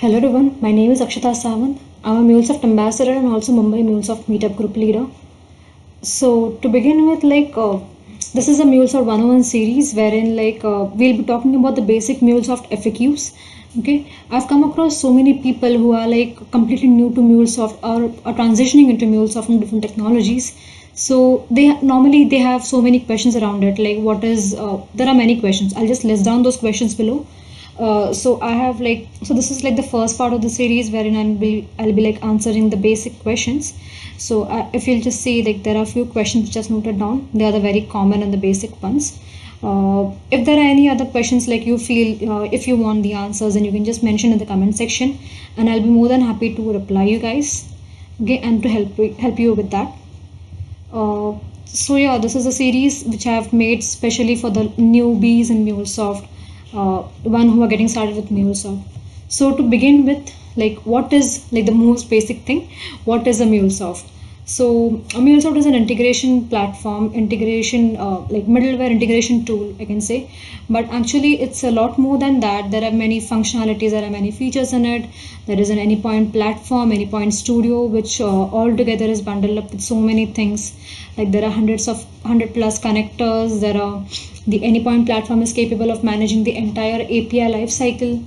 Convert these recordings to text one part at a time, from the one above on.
Hello everyone, my name is Akshata Sawant. I'm a MuleSoft ambassador and also Mumbai MuleSoft meetup group leader. So to begin with, this is a MuleSoft 101 series wherein we'll be talking about the basic MuleSoft FAQs. Okay, I've come across so many people who are like completely new to MuleSoft or are transitioning into MuleSoft from different technologies. So they have so many questions around it. There are many questions. I'll just list down those questions below. This is like the first part of the series wherein I'll be like answering the basic questions. So if you'll just see, like, there are a few questions just noted down. They are the very common and the basic ones. If there are any other questions like you feel, if you want the answers, then you can just mention in the comment section, and I'll be more than happy to reply you guys. Okay, and to help you with that. This is a series which I have made specially for the newbies in MuleSoft, one who are getting started with MuleSoft. So to begin with, like, what is like the most basic thing? What is a MuleSoft? So a MuleSoft is an integration platform, middleware integration tool, I can say. But actually, it's a lot more than that. There are many functionalities, there are many features in it. There is an Anypoint platform, Anypoint Studio, which all together is bundled up with so many things. Like, there are 100 plus connectors. The Anypoint platform is capable of managing the entire API lifecycle.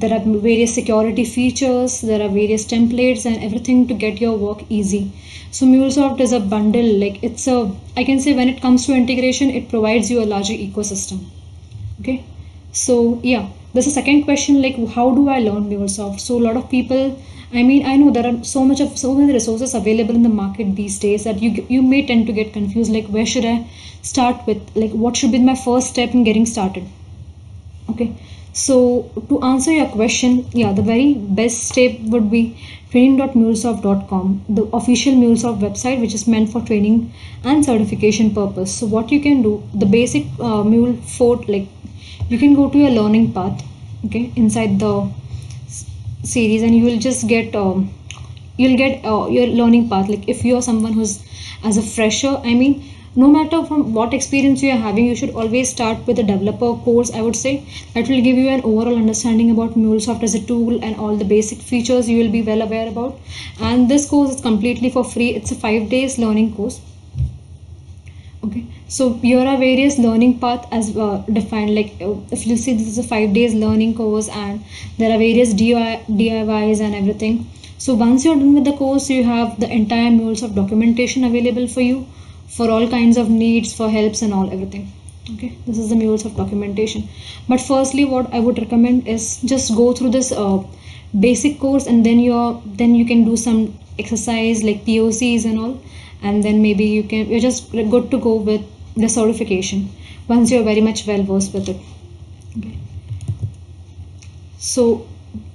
There are various security features, there are various templates and everything to get your work easy. So MuleSoft is a bundle, I can say when it comes to integration, it provides you a larger ecosystem. Okay, so yeah, there's a second question, like, how do I learn MuleSoft? So a lot of people, I know there are so many resources available in the market these days that you may tend to get confused, like, where should I start with, like, what should be my first step in getting started? Okay, so to answer your question, yeah, the very best step would be training.mulesoft.com, the official MuleSoft website, which is meant for training and certification purpose. So what you can do, the basic MuleFort, like, you can go to your learning path, okay, inside the series, and you will just get you'll get your learning path. Like, if you are someone who's as a fresher, no matter from what experience you are having, you should always start with a developer course, I would say. That will give you an overall understanding about MuleSoft as a tool and all the basic features you will be well aware about. And this course is completely for free. It's a 5 days learning course. Okay, so here are various learning path as defined. Like, if you see, this is a 5 days learning course and there are various DIYs and everything. So once you're done with the course, you have the entire MuleSoft documentation available for you for all kinds of needs, for helps and all everything. Okay, this is the MuleSoft documentation. But firstly, what I would recommend is just go through this basic course, and then you can do some exercise like POCs and all, and then maybe you're just good to go with the certification once you're very much well versed with it. Okay. So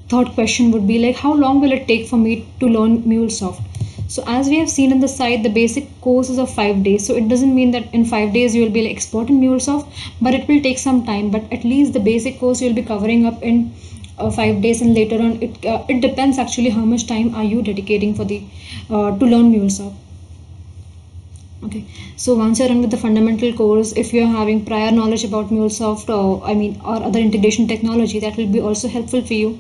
third question would be, like, how long will it take for me to learn MuleSoft? So as we have seen on the site, the basic course is of 5 days. So it doesn't mean that in 5 days you will be like expert in MuleSoft, but it will take some time. But at least the basic course you'll be covering up in 5 days, and later on it depends actually how much time are you dedicating for the to learn MuleSoft. Okay, so once you're done with the fundamental course, if you're having prior knowledge about MuleSoft or other integration technology, that will be also helpful for you.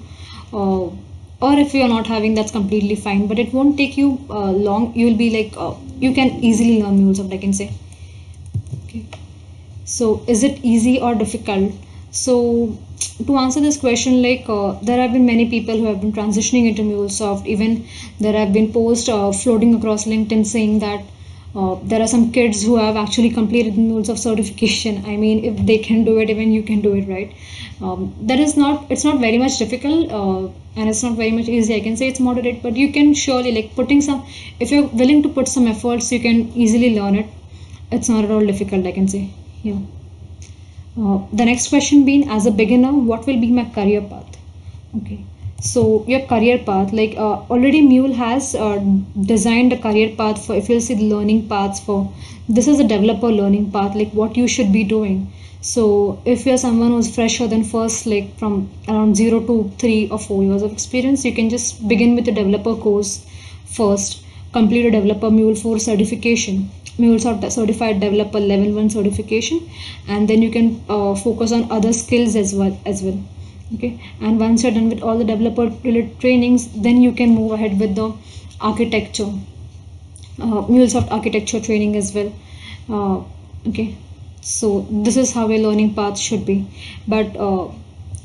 Or if you're not having, that's completely fine, but it won't take you long. You'll be like you can easily learn MuleSoft, I can say. Okay, so is it easy or difficult? So to answer this question, there have been many people who have been transitioning into MuleSoft. Even there have been posts floating across LinkedIn saying that there are some kids who have actually completed MuleSoft certification. If they can do it, even you can do it, right? It's not very much difficult, and it's not very much easy. I can say it's moderate, but you can surely, like, if you're willing to put some efforts, you can easily learn it. It's not at all difficult, I can say. Yeah. The next question being, as a beginner, what will be my career path? Okay, so your career path, already Mule has designed a career path for, if you'll see the learning paths for, this is a developer learning path, like what you should be doing. So if you're someone who's fresher than first, like from around 0 to 3 or 4 years of experience, you can just begin with the developer course first, complete a developer MuleSoft certification, MuleSoft certified developer level 1 certification, and then you can focus on other skills as well. Okay, and once you're done with all the developer related trainings, then you can move ahead with the architecture, MuleSoft architecture training as well. Okay, so this is how a learning path should be. But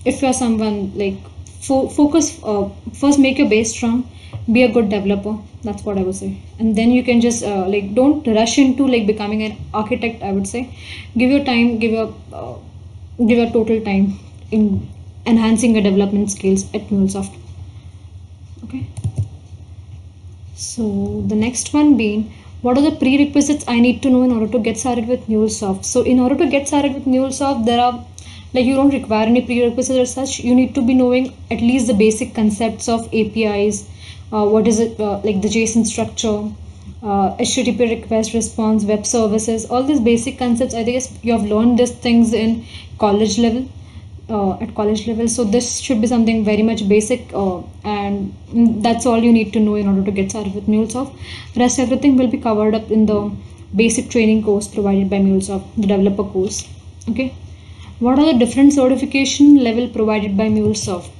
if you're someone like focus, first make your base strong, be a good developer. That's what I would say, and then you can just like don't rush into like becoming an architect. I would say, give your time, give your total time in enhancing your development skills at MuleSoft. Okay. So the next one being, what are the prerequisites I need to know in order to get started with MuleSoft? So in order to get started with MuleSoft, there are like you don't require any prerequisites as such. You need to be knowing at least the basic concepts of APIs. What is it like the JSON structure, HTTP request response, web services, all these basic concepts. I guess you have learned these things in college level at college level, so this should be something very much basic, and that's all you need to know in order to get started with MuleSoft. Rest everything will be covered up in the basic training course provided by MuleSoft, the developer course. Okay, what are the different certification level provided by MuleSoft?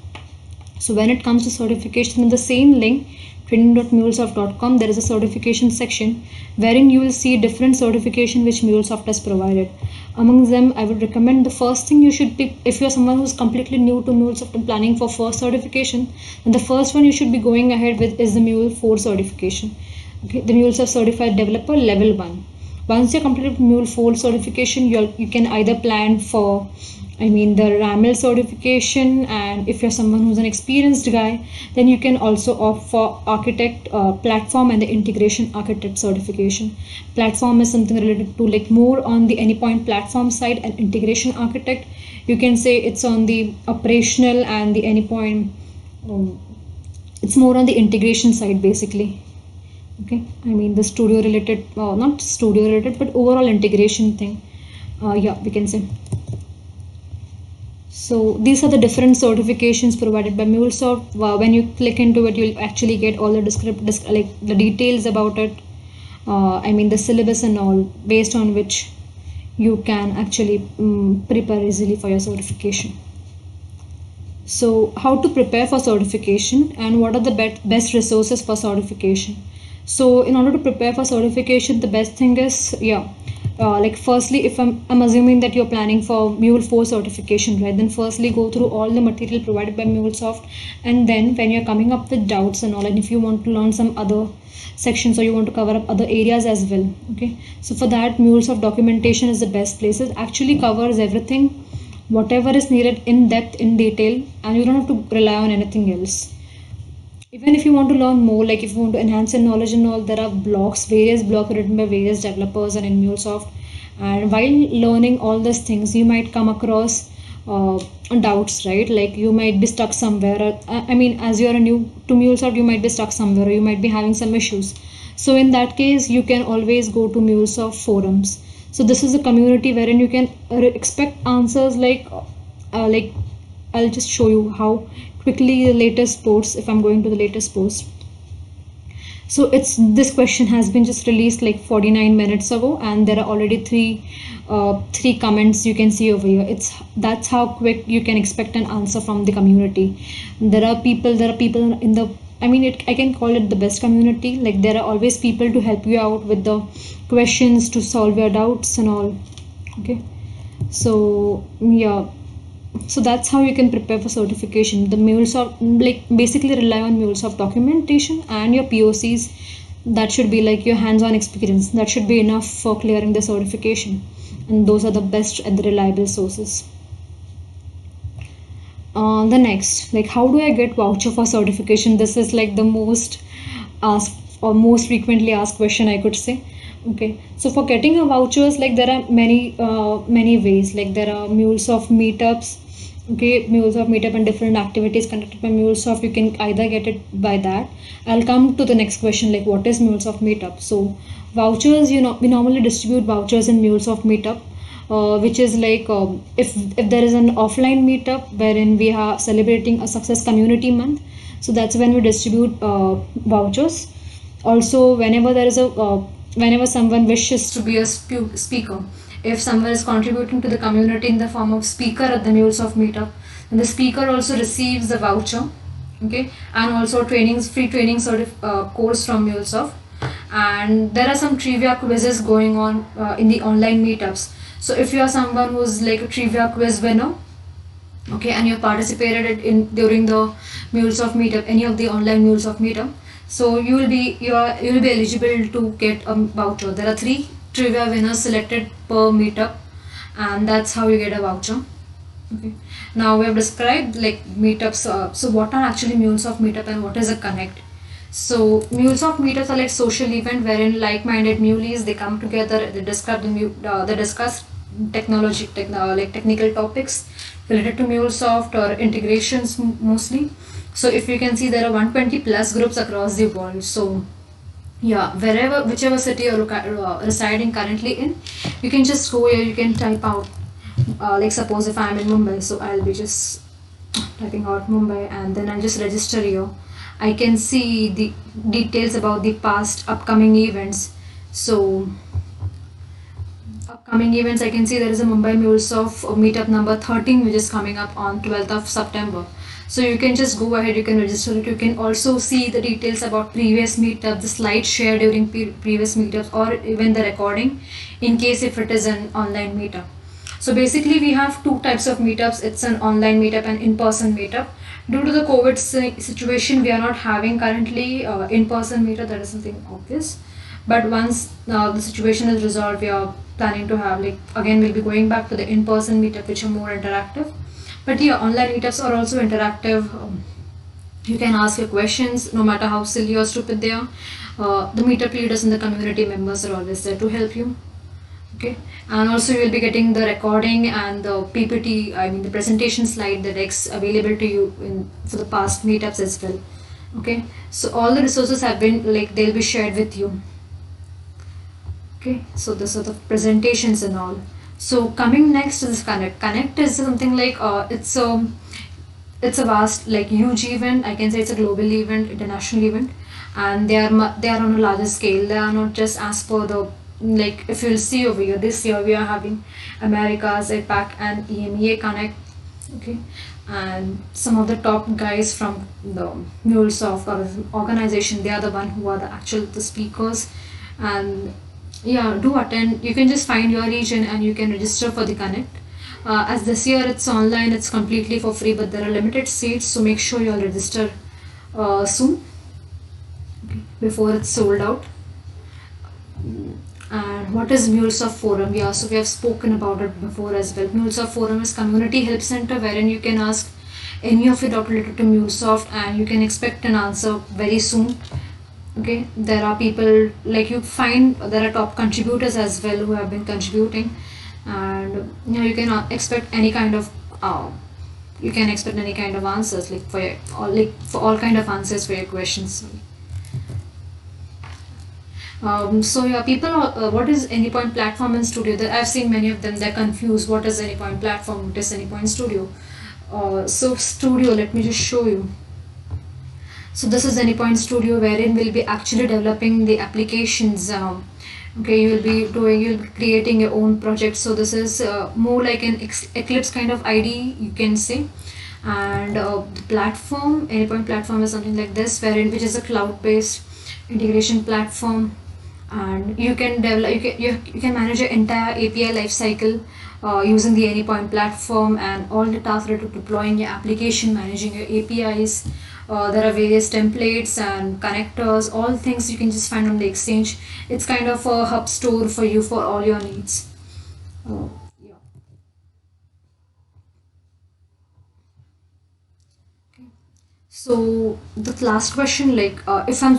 So when it comes to certification, in the same link training.mulesoft.com, there is a certification section wherein you will see different certification which MuleSoft has provided. Among them, I would recommend the first thing you should pick if you're someone who's completely new to MuleSoft and planning for first certification. Then the first one you should be going ahead with is the Mule 4 certification. Okay, the MuleSoft Certified Developer Level 1. Once you complete Mule 4 certification, you can either plan for the RAML certification, and if you're someone who's an experienced guy, then you can also opt for architect platform and the integration architect certification. Platform is something related to like more on the Anypoint platform side, and integration architect, you can say it's on the operational and the Anypoint. It's more on the integration side basically. Okay, the studio related, not studio related, but overall integration thing. Yeah, we can say. So these are the different certifications provided by MuleSoft. When you click into it, you'll actually get all the like the details about it. The syllabus and all, based on which you can actually prepare easily for your certification. So how to prepare for certification and what are the best resources for certification? So in order to prepare for certification, the best thing is, like firstly, if I'm assuming that you're planning for Mule 4 certification, right, then firstly go through all the material provided by MuleSoft, and then when you're coming up with doubts and all, and if you want to learn some other sections or you want to cover up other areas as well, okay, so for that MuleSoft documentation is the best place. It actually covers everything, whatever is needed in depth, in detail, and you don't have to rely on anything else. Even if you want to learn more, like if you want to enhance your knowledge and all, there are blogs, various blogs written by various developers and in MuleSoft. And while learning all these things, you might come across doubts, right? Like you might be stuck somewhere. As you're new to MuleSoft, you might be stuck somewhere, or you might be having some issues. So in that case, you can always go to MuleSoft forums. So this is a community wherein you can expect answers like I'll just show you how quickly the latest posts, if I'm going to the latest post. So it's this question has been just released like 49 minutes ago, and there are already three comments you can see over here. That's how quick you can expect an answer from the community. There are people in the, I can call it the best community. Like there are always people to help you out with the questions, to solve your doubts and all. Okay, so yeah, so that's how you can prepare for certification. The MuleSoft, like basically rely on MuleSoft documentation and your POCs. That should be like your hands-on experience. That should be enough for clearing the certification, and those are the best and the reliable sources. The next, like how do I get voucher for certification? This is like the most asked or most frequently asked question, I could say. Okay, so for getting a vouchers, like there are many ways. Like there are MuleSoft meetups. Okay, MuleSoft meetup and different activities conducted by MuleSoft. You can either get it by that. I'll come to the next question, like what is MuleSoft meetup? So vouchers, we normally distribute vouchers in MuleSoft meetup. Which is like if there is an offline meetup wherein we are celebrating a success community month, so that's when we distribute vouchers. Also, whenever someone wishes to be a speaker, if someone is contributing to the community in the form of speaker at the MuleSoft meetup, And the speaker also receives the voucher, okay, and also trainings, free training course from MuleSoft. And there are some trivia quizzes going on in the online meetups. So if you are someone who's like a trivia quiz winner, okay, and you participated in during the MuleSoft meetup, any of the online MuleSoft meetup, so you will be eligible to get a voucher. There are three trivia winners selected per meetup, and that's how you get a voucher. Okay. Now we have described like meetups. So what are actually MuleSoft meetup and what is a connect? So MuleSoft meetups are like social event wherein like-minded muleys they come together. They discuss like technical topics related to MuleSoft or integrations mostly. So if you can see, there are 120 plus groups across the world. So yeah, whichever city you're residing currently in, you can just go here. You can type out like suppose if I'm in Mumbai, so I'll be just typing out Mumbai and then I'll just register here. I can see the details about the past upcoming events. So upcoming events, I can see there is a Mumbai MuleSoft meetup number 13 which is coming up on 12th of September. So you can just go ahead, you can register it. You can also see the details about previous meetup, the slides shared during previous meetups, or even the recording in case if it is an online meetup. So basically we have two types of meetups. It's an online meetup and in-person meetup. Due to the COVID situation, we are not having currently in-person meetup. That is something obvious. But once the situation is resolved, we are planning to have like again we'll be going back to the in-person meetup which are more interactive. But yeah, online meetups are also interactive. You can ask your questions no matter how silly or stupid they are. The meetup leaders and the community members are always there to help you. Okay, and also you will be getting the recording and the PPT, I mean the presentation slide, the decks available to you for the past meetups as well. Okay, so all the resources have been like they'll be shared with you. Okay, so the sort of presentations and all. So coming next to this Connect. Connect is something like it's a vast like huge event. I can say it's a global event, international event, and they are on a larger scale. They are not just as per the like if you'll see over here. This year we are having Americas, APAC, and EMEA Connect. Okay, and some of the top guys from the MuleSoft organization, they are the one who are the speakers. And yeah, do attend. You can just find your region and you can register for the Connect. As this year it's online, it's completely for free, but there are limited seats, so make sure you'll register soon, okay, before it's sold out. And what is MuleSoft Forum? Yeah, so we have spoken about it before as well. MuleSoft Forum is community help center wherein you can ask any of your doubt related to MuleSoft and you can expect an answer very soon. Okay, there are people like you find there are top contributors as well who have been contributing, and you know you can expect any kind of answers like for all kind of answers for your questions. So yeah, people, what is Anypoint Platform and Studio? I've seen many of them. They're confused. What is Anypoint Platform? What is Anypoint Studio? So Studio, let me just show you. So this is Anypoint Studio, wherein we'll be actually developing the applications. Okay, you'll be creating your own project. So this is more like an Eclipse kind of IDE, you can say. And the platform, Anypoint Platform is something like this, which is a cloud-based integration platform, and you can develop, you can manage your entire API lifecycle using the Anypoint Platform, and all the tasks related to deploying your application, managing your APIs. There are various templates and connectors, all things you can just find on the exchange. It's kind of a hub store for you for all your needs. Yeah. Okay. So the last question, like if I'm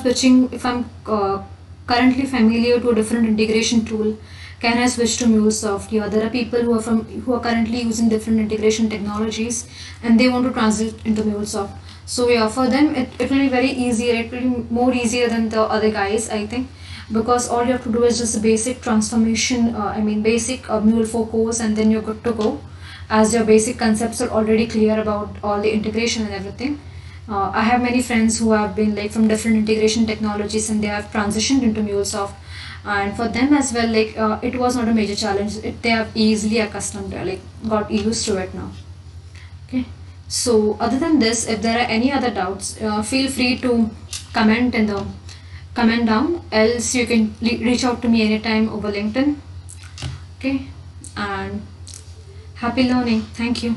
currently familiar to a different integration tool, can I switch to MuleSoft? Yeah, there are people who are currently using different integration technologies and they want to transit into MuleSoft. So yeah, for them it will be very easier. It will be more easier than the other guys, I think, because all you have to do is just a basic transformation. Basic Mule4 course, and then you're good to go, as your basic concepts are already clear about all the integration and everything. I have many friends who have been like from different integration technologies and they have transitioned into MuleSoft, and for them as well, like it was not a major challenge. They have easily accustomed, like got used to it now. Okay. So other than this, if there are any other doubts, feel free to comment in the comment down, else you can reach out to me anytime over LinkedIn. Okay, and happy learning. Thank you.